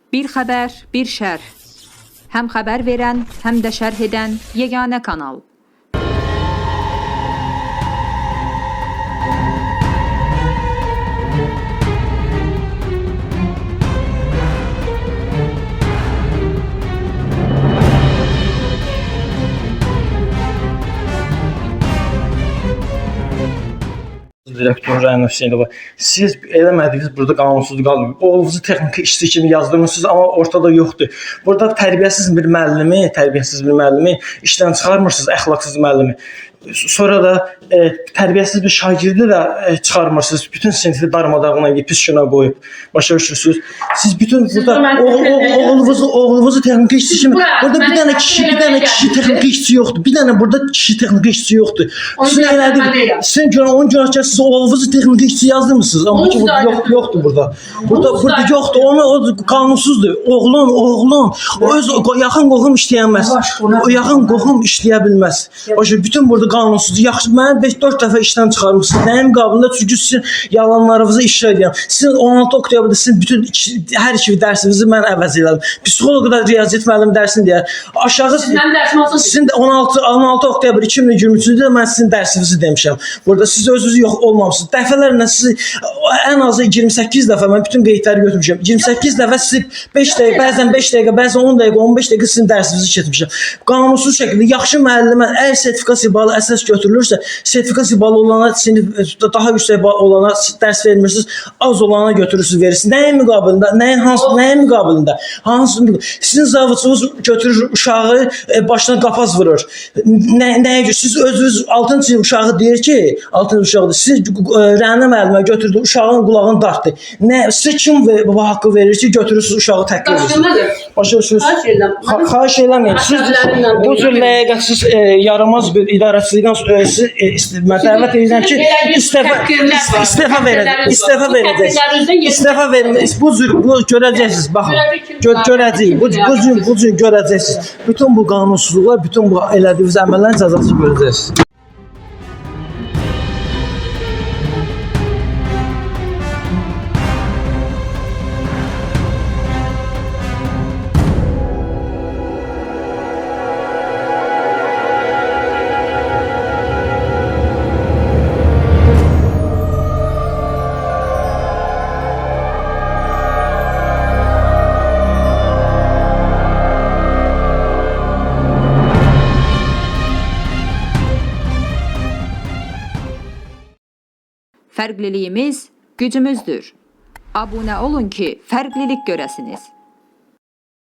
Bir xəbər, bir şərh. Həm xəbər verən, həm də şərh edən yeganə kanal. Direktor Rəna Hüseynova, siz eləmədiniz, burada qanunsuzluq qalmır. Oğlunuzu texniki işçi kimi yazdırmışsınız, amma ortada yoxdur. Burada tərbiyəsiz bir müəllimi işdən çıxarmırsınız, əxlaqsız müəllimi. Sonra da tərbiyəsiz bir şagirdi də çıxarmırsınız. Bütün sinfi darmadağına edib, pis günə qoyub. Başa düşürsünüz. Siz bütün burada oğlunuzu texniki işçi kimi... Burada bir dənə kişi texniki işçi yoxdur. Bir dənə burada kişi texniki işçi yoxdur. Siz elədik. Sizin onun günahkar siz oğlunuzu texniki işçi yazdırmısınız. Amma yoxdur burada. Burada yoxdur. O qanunsuzdur. Oğlun. O öz yaxın qohum işləyəməz. O yaxın qohum işləyə bilməz. Başa bütün burada qanunsuzdur. Yaxşı, mən 5-4 dəfə işdən çıxarmışsınız. Nəyin qabında? Çünki sizin yalanlarınızı işlə edirəm. Sizin 16 oktyabrda sizin bütün hər iki dərsinizi mən əvəz elədim. Psixoloq da riyaziyyat müəllimi dərsini deyər. Aşağı sizin də 16 oktyabr 2023-də mən sizin dərsinizi demişəm. Burada siz özünüz yox olmamışsınız. Dəfələrlə sizi ən azı 28 dəfə mən bütün qeydləri götürmüşəm. 28 dəfə sizi 5 dəqiqə, bəzən 5 dəqiqə, bəzən 10 dəqiqə, 15 dəqiqə sizin dərsinizi keçmişəm. Qanunsuz şəkildə yaxşı müəllimə əgər sertifikasiya balı əsas götürülürsə, sertifikasiya balı olana, daha yüksək balı olana dərs vermirsiniz, az olana götürürsünüz, verirsiniz. Nəyin müqabilində? Nəyin müqabilində? Sizin zavodçunuz götürür uşağı başına qapaz vurur. Nəyə görə? Siz özünüz 6-cı uşağı deyir ki, 6-cı uşaqdır. Siz Rəna müəllimə götürdü, uşağın qulağını dartdı. Sizə kim bu haqqı verir ki, götürürsünüz uşağı təhqir edirsiniz? Başa düşürsünüz? Xahiş eləməyin. Siz bu cür ləyaqətsiz yaramaz bir idarəçilikdən mən dəvət edirəm ki, istefa verəcəksiniz. Bu cür görəcəksiniz, baxın. Görəcəyik. Bu cür görəcəksiniz. Bütün bu qanunsuzluqlar, bütün bu elədiyiniz əməllərin cəzasını görəcəksiniz. Fərqliliyimiz gücümüzdür. Abunə olun ki, fərqlilik görəsiniz.